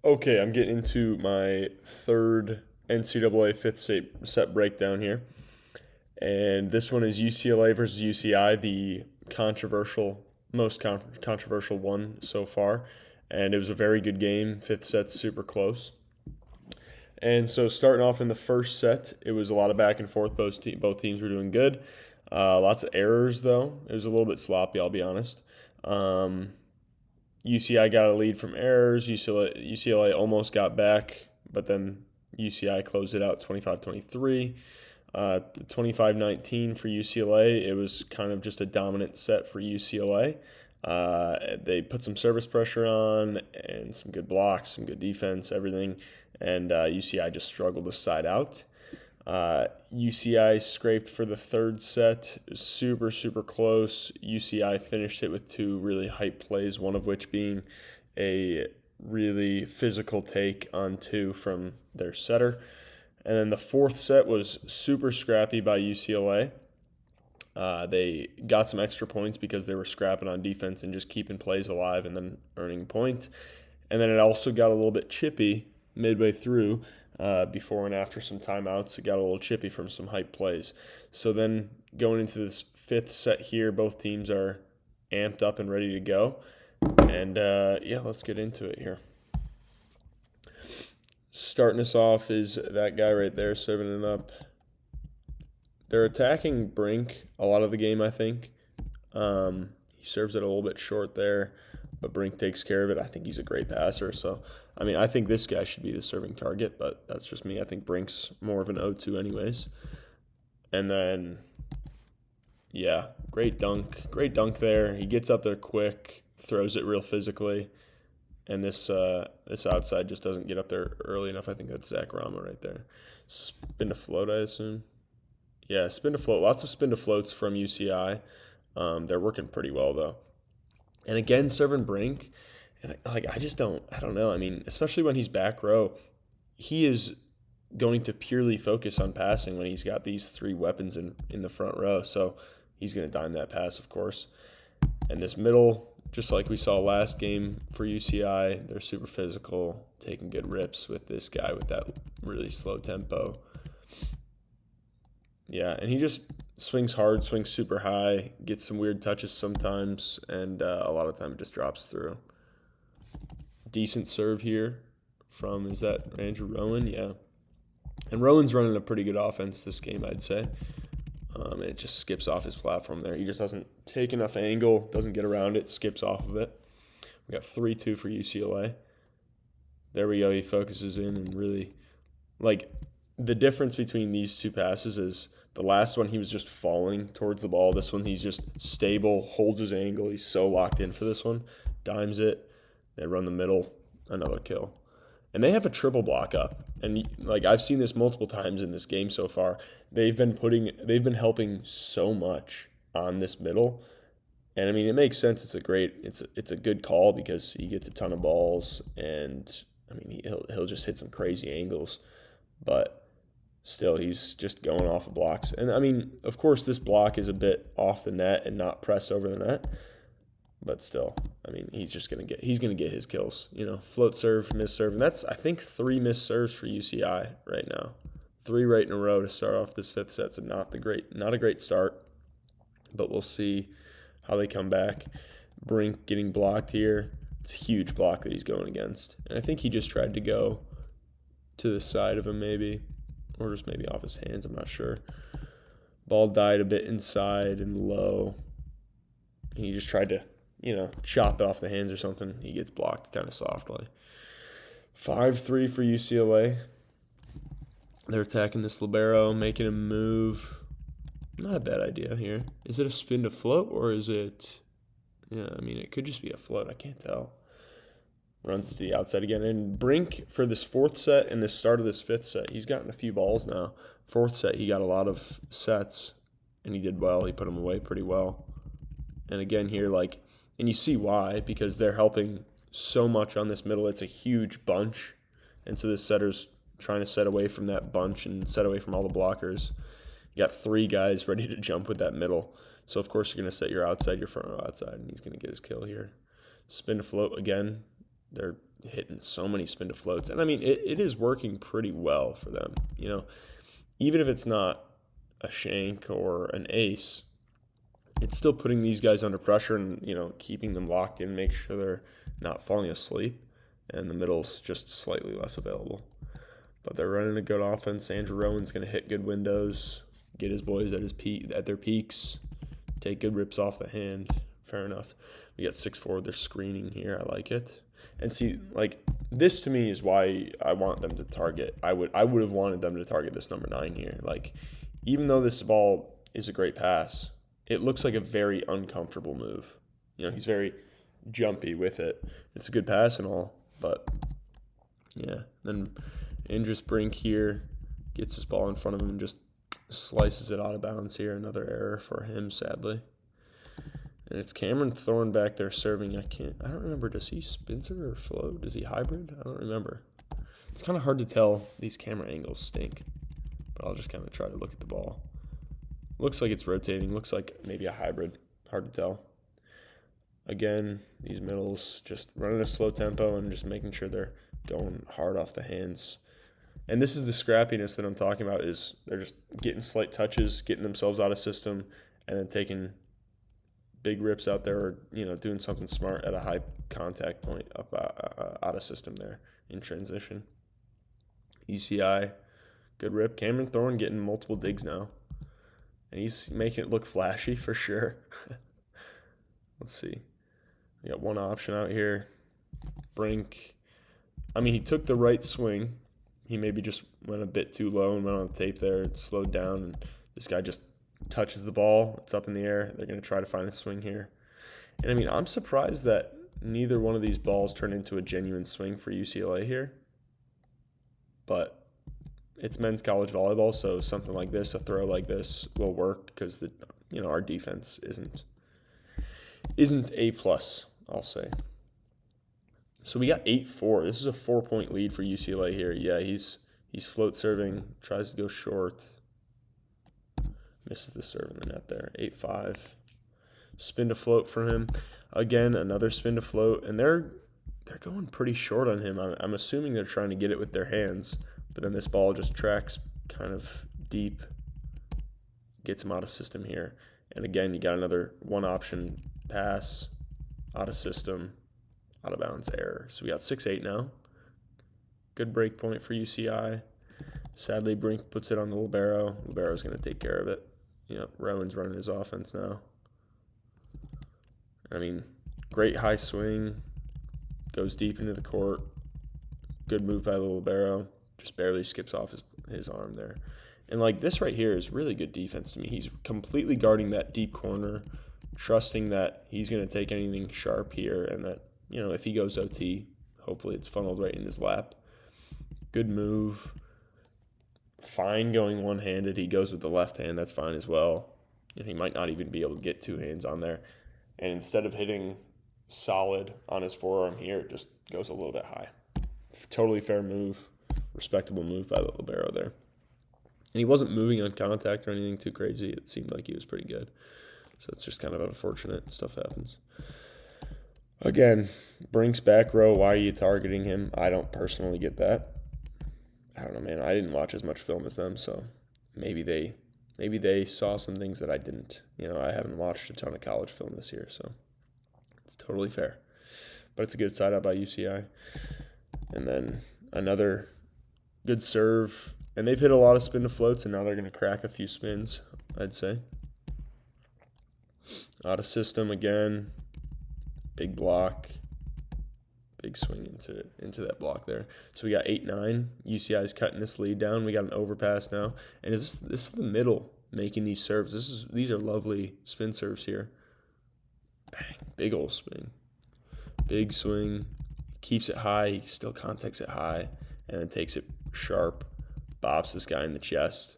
Okay, I'm getting into my third NCAA fifth set breakdown here. And this one is UCLA versus UCI, the controversial one so far. And it was a very good game. Fifth set's super close. And so starting off in the first set, it was a lot of back and forth. Both teams were doing good. Lots of errors, though. It was a little bit sloppy, I'll be honest. UCI got a lead from errors. UCLA almost got back, but then UCI closed it out 25-23. 25-19 for UCLA. It was kind of just a dominant set for UCLA. They put some service pressure on and some good blocks, some good defense, everything. And UCI just struggled to side out. UCI scraped for the third set. Super, super close. UCI finished it with two really hype plays, one of which being a really physical take on two from their setter. And then the fourth set was super scrappy by UCLA. They got some extra points because they were scrapping on defense and just keeping plays alive and then earning a point. And then it also got a little bit chippy midway through. Before and after some timeouts, it got a little chippy from some hype plays. So then going into this fifth set here, both teams are amped up and ready to go. And let's get into it here. Starting us off is that guy right there serving it up. They're attacking Brink a lot of the game, I think. He serves it a little bit short there, but Brink takes care of it. I think he's a great passer. So, I think this guy should be the serving target, but that's just me. I think Brink's more of an 0-2 anyways. And then, great dunk. Great dunk there. He gets up there quick, throws it real physically. And this outside just doesn't get up there early enough. I think that's Zach Rama right there. Spin to float, I assume. Yeah, spin to float. Lots of spin to floats from UCI. They're working pretty well, though. And again, serving Brink. And I don't know. Especially when he's back row, he is going to purely focus on passing when he's got these three weapons in the front row. So he's going to dime that pass, of course. And this middle, just like we saw last game for UCI, they're super physical, taking good rips with this guy with that really slow tempo. Yeah, and he just swings hard, swings super high, gets some weird touches sometimes, and a lot of time it just drops through. Decent serve here from, is that Andrew Rowan? Yeah. And Rowan's running a pretty good offense this game, I'd say. It just skips off his platform there. He just doesn't take enough angle, doesn't get around it, skips off of it. We got 3-2 for UCLA. There we go. He focuses in and really, the difference between these two passes is the last one he was just falling towards the ball. This one he's just stable, holds his angle. He's so locked in for this one. Dimes it. They run the middle. Another kill. And they have a triple block up. And I've seen this multiple times in this game so far. They've been helping so much on this middle. And it makes sense. It's a good call because he gets a ton of balls and he'll just hit some crazy angles. But still, he's just going off of blocks. And of course, this block is a bit off the net and not pressed over the net. But still, he's gonna get his kills. Float serve, miss serve, and that's I think 3 missed serves for UCI right now. 3 right in a row to start off this fifth set. So not a great start, but we'll see how they come back. Brink getting blocked here. It's a huge block that he's going against, and I think he just tried to go to the side of him maybe, or just maybe off his hands. I'm not sure. Ball died a bit inside and low, and he just tried to chop it off the hands or something. He gets blocked kind of softly. 5-3 for UCLA. They're attacking this libero, making him move. Not a bad idea here. Is it a spin to float or is it... Yeah, it could just be a float. I can't tell. Runs to the outside again. And Brink, for this fourth set and the start of this fifth set, he's gotten a few balls now. Fourth set, he got a lot of sets, and he did well. He put them away pretty well. And again here, and you see why, because they're helping so much on this middle. It's a huge bunch. And so this setter's trying to set away from that bunch and set away from all the blockers. You got 3 guys ready to jump with that middle. So, of course, you're going to set your outside, your front row outside, and he's going to get his kill here. Spin to float again. They're hitting so many spin to floats. And I mean, it is working pretty well for them. Even if it's not a shank or an ace, it's still putting these guys under pressure and, keeping them locked in, make sure they're not falling asleep. And the middle's just slightly less available. But they're running a good offense. Andrew Rowan's going to hit good windows, get his boys at their peaks, take good rips off the hand. Fair enough. We got 6-4. They're screening here. I like it. And see, this to me is why I want them to target. I would have wanted them to target this number 9 here. Even though this ball is a great pass, it looks like a very uncomfortable move. He's very jumpy with it. It's a good pass and all, but yeah. Then Andrews Brink here gets his ball in front of him and just slices it out of bounds here. Another error for him, sadly. And it's Cameron Thorne back there serving. I don't remember. Does he spin serve or float? Does he hybrid? I don't remember. It's kind of hard to tell. These camera angles stink. But I'll just kind of try to look at the ball. Looks like it's rotating. Looks like maybe a hybrid. Hard to tell. Again, these middles just running a slow tempo and just making sure they're going hard off the hands. And this is the scrappiness that I'm talking about, is they're just getting slight touches, getting themselves out of system, and then taking big rips out there, or doing something smart at a high contact point up out of system there in transition. UCI, good rip. Cameron Thorne getting multiple digs now, and he's making it look flashy for sure. Let's see. We got one option out here. Brink. I mean, he took the right swing. He maybe just went a bit too low and went on the tape there. It slowed down, and this guy just touches the ball. It's up in the air. They're going to try to find a swing here. And, I mean, I'm surprised that neither one of these balls turned into a genuine swing for UCLA here. But it's men's college volleyball, so something like this, a throw like this, will work because our defense isn't A+, I'll say. So we got 8-4. This is a 4-point lead for UCLA here. Yeah, he's float serving, tries to go short. Misses the serve in the net there. 8-5. Spin to float for him. Again, another spin to float. And they're going pretty short on him. I'm assuming they're trying to get it with their hands. But then this ball just tracks kind of deep. Gets him out of system here. And again, you got another one-option pass. Out of system. Out of bounds error. So we got 6-8 now. Good break point for UCI. Sadly, Brink puts it on the libero. Libero's going to take care of it. Rowan's running his offense now. I mean, great high swing. Goes deep into the court. Good move by the libero. Just barely skips off his arm there. And, this right here is really good defense to me. He's completely guarding that deep corner, trusting that he's going to take anything sharp here, and that, if he goes OT, hopefully it's funneled right in his lap. Good move. Fine going one-handed. He goes with the left hand. That's fine as well. He might not even be able to get two hands on there. And instead of hitting solid on his forearm here, it just goes a little bit high. Totally fair move. Respectable move by the libero there. And he wasn't moving on contact or anything too crazy. It seemed like he was pretty good. So it's just kind of unfortunate. Stuff happens. Again, Brink's back row. Why are you targeting him? I don't personally get that. I don't know, man. I didn't watch as much film as them, so maybe they saw some things that I didn't. I haven't watched a ton of college film this year, so it's totally fair. But it's a good side out by UCI. And then another good serve. And they've hit a lot of spin to floats, and now they're going to crack a few spins, I'd say. Out of system again. Big block. Big swing into that block there. So we got 8-9. UCI's cutting this lead down. We got an overpass now. And this is the middle making these serves. These are lovely spin serves here. Bang. Big old swing. Big swing. Keeps it high. He still contacts it high. And then takes it sharp. Bobs this guy in the chest.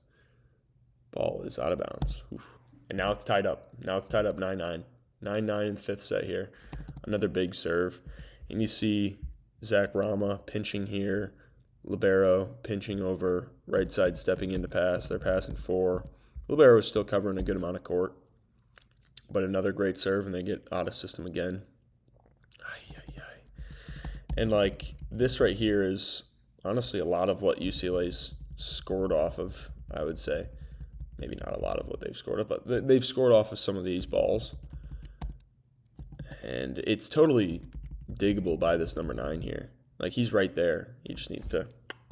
Ball is out of bounds. Oof. And now it's tied up. 9-9. 9-9 in fifth set here. Another big serve. And you see Zach Rama pinching here. Libero pinching over. Right side stepping into pass. They're passing 4. Libero is still covering a good amount of court. But another great serve, and they get out of system again. And, like, this right here is honestly a lot of what UCLA's scored off of, I would say. Maybe not a lot of what they've scored off, but they've scored off of some of these balls. And it's totally diggable by this number 9 here. Like, he's right there. He just needs to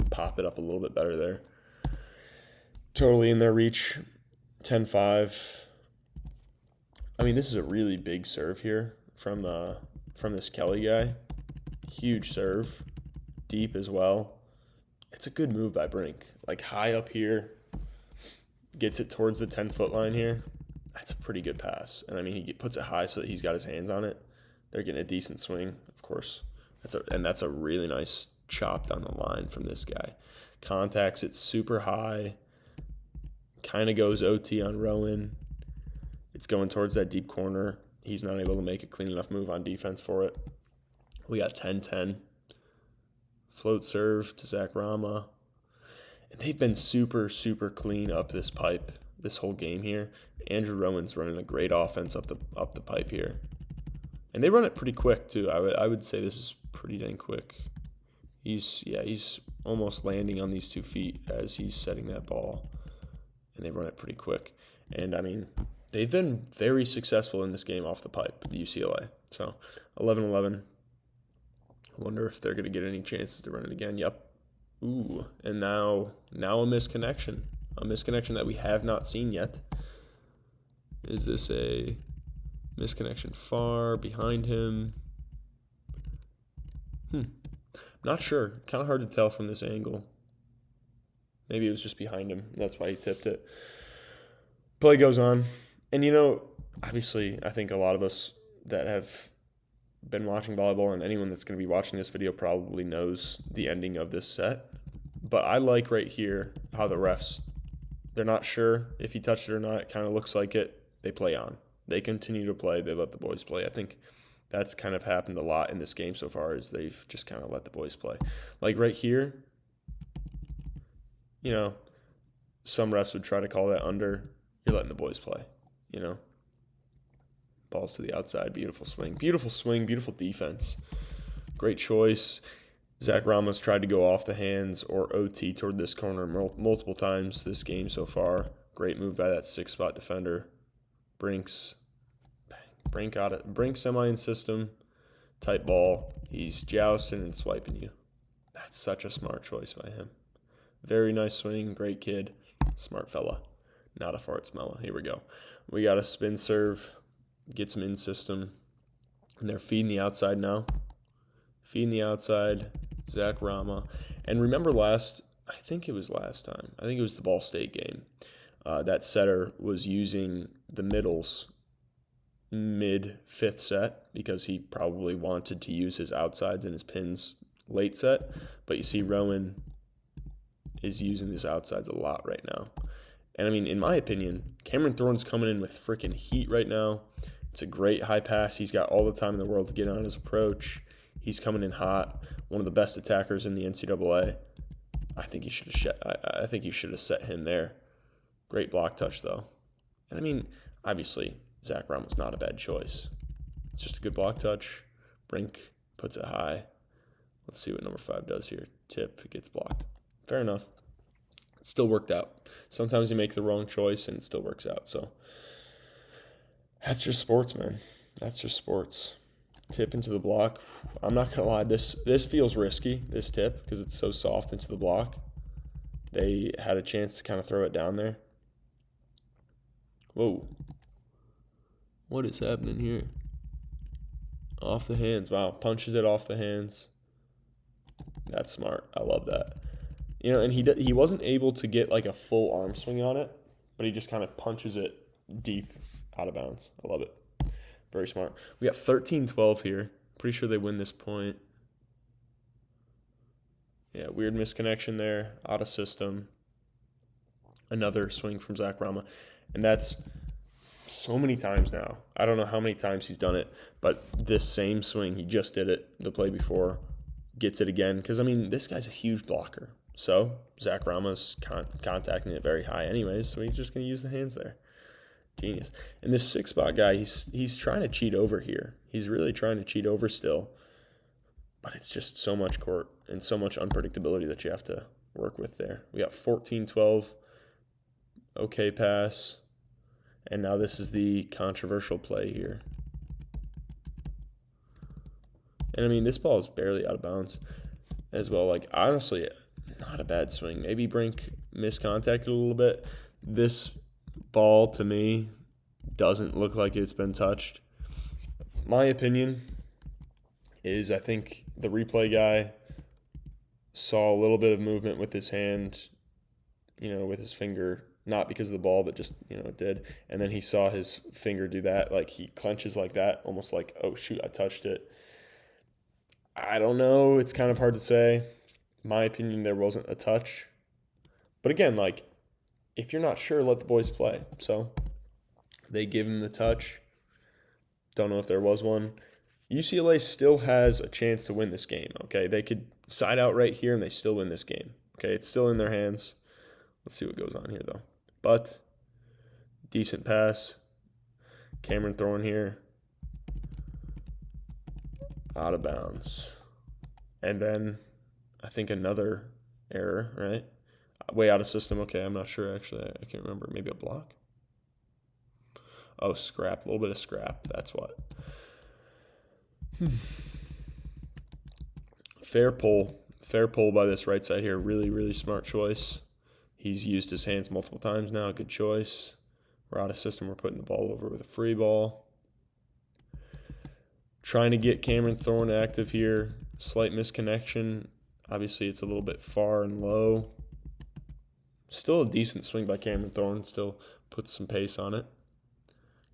pop it up a little bit better there. Totally in their reach. 10-5. I mean, this is a really big serve here from this Kelly guy. Huge serve. Deep as well. It's a good move by Brink. Like, high up here. Gets it towards the 10-foot line here. That's a pretty good pass. And, I mean, he puts it high so that he's got his hands on it. They're getting a decent swing, of course. That's a really nice chop down the line from this guy. Contacts it super high. Kind of goes OT on Rowan. It's going towards that deep corner. He's not able to make a clean enough move on defense for it. We got 10-10. Float serve to Zach Rama. And they've been super, super clean up this pipe this whole game here. Andrew Rowan's running a great offense up the pipe here. And they run it pretty quick, too. I would say this is pretty dang quick. He's almost landing on these 2 feet as he's setting that ball. And they run it pretty quick. And, I mean, they've been very successful in this game off the pipe, the UCLA. So, 11-11. I wonder if they're going to get any chances to run it again. Yep. Ooh, and now a misconnection. A misconnection that we have not seen yet. Is this a misconnection far behind him? Not sure. Kind of hard to tell from this angle. Maybe it was just behind him. That's why he tipped it. Play goes on. And, obviously, I think a lot of us that have been watching volleyball, and anyone that's going to be watching this video probably knows the ending of this set. But I like right here how the refs, they're not sure if he touched it or not. It kind of looks like it. They play on. They continue to play. They let the boys play. I think that's kind of happened a lot in this game so far, is they've just kind of let the boys play. Like right here, some refs would try to call that under. You're letting the boys play, Balls to the outside. Beautiful swing. Beautiful defense. Great choice. Zach Ramos tried to go off the hands or OT toward this corner multiple times this game so far. Great move by that 6-spot defender. Brink got it. Brink semi-in system. Tight ball. He's jousting and swiping you. That's such a smart choice by him. Very nice swing. Great kid. Smart fella. Not a fart smeller. Here we go. We got a spin serve. Gets him in system. And they're feeding the outside now. Zach Rama. And remember I think it was the Ball State game. That setter was using the middles mid-fifth set because he probably wanted to use his outsides and his pins late set. But you see Rowan is using his outsides a lot right now. And, I mean, in my opinion, Cameron Thorne's coming in with freaking heat right now. It's a great high pass. He's got all the time in the world to get on his approach. He's coming in hot. One of the best attackers in the NCAA. I think you should have set him there. Great block touch, though. And, I mean, obviously, Zach Ramos not a bad choice. It's just a good block touch. Brink puts it high. Let's see what number 5 does here. Tip gets blocked. Fair enough. It still worked out. Sometimes you make the wrong choice, and it still works out. So that's just sports, man. That's just sports. Tip into the block. I'm not going to lie. This feels risky, this tip, because it's so soft into the block. They had a chance to kind of throw it down there. Whoa. What is happening here? Off the hands. Wow. Punches it off the hands. That's smart. I love that. And he wasn't able to get like a full arm swing on it, but he just kind of punches it deep out of bounds. I love it. Very smart. We got 13-12 here. Pretty sure they win this point. Yeah, weird misconnection there. Out of system. Another swing from Zach Rama. And that's so many times now. I don't know how many times he's done it, but this same swing, he just did it the play before, gets it again. Because, I mean, this guy's a huge blocker. So Zach Rama's contacting it very high anyways, so he's just going to use the hands there. Genius. And this 6-spot guy, he's trying to cheat over here. He's really trying to cheat over still. But it's just so much court and so much unpredictability that you have to work with there. We got 14-12, okay pass, and now this is the controversial play here. And, I mean, this ball is barely out of bounds as well. Like, honestly, not a bad swing. Maybe Brink miscontacted a little bit. This ball, to me, doesn't look like it's been touched. My opinion is I think the replay guy saw a little bit of movement with his hand, with his finger, not because of the ball, but just, it did. And then he saw his finger do that. Like, he clenches like that, almost like, oh, shoot, I touched it. I don't know. It's kind of hard to say. My opinion, there wasn't a touch. But again, like, if you're not sure, let the boys play. So they give him the touch. Don't know if there was one. UCLA still has a chance to win this game, okay? They could side out right here and they still win this game, okay? It's still in their hands. Let's see what goes on here, though. But decent pass. Cameron Thorne here. Out of bounds. And then I think another error, right? Way out of system. Okay, I'm not sure, actually. I can't remember. Maybe a block? Oh, scrap. A little bit of scrap. That's what. Fair pull. Fair pull by this right side here. Really, really smart choice. He's used his hands multiple times now. Good choice. We're out of system. We're putting the ball over with a free ball. Trying to get Cameron Thorne active here. Slight misconnection. Obviously, it's a little bit far and low. Still a decent swing by Cameron Thorne. Still puts some pace on it.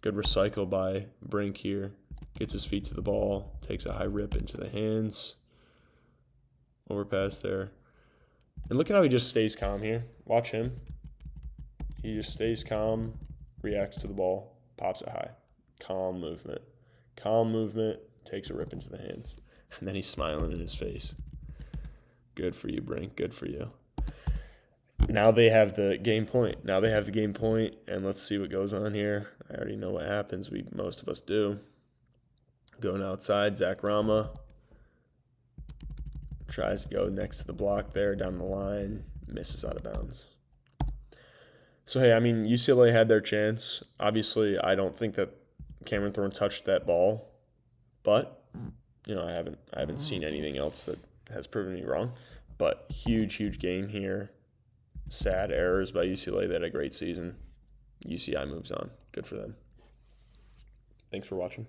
Good recycle by Brink here. Gets his feet to the ball. Takes a high rip into the hands. Overpass there. And look at how he just stays calm here. Watch him. He just stays calm, reacts to the ball, pops it high. Calm movement. Calm movement, takes a rip into the hands. And then he's smiling in his face. Good for you, Brink. Good for you. Now they have the game point. And let's see what goes on here. I already know what happens. Most of us do. Going outside, Zach Rama tries to go next to the block there, down the line, misses out of bounds. So, hey, I mean, UCLA had their chance. Obviously, I don't think that Cameron Thorne touched that ball, but, I haven't seen anything else that has proven me wrong. But huge game here. Sad errors by UCLA. They had a great season. UCI moves on. Good for them. Thanks for watching.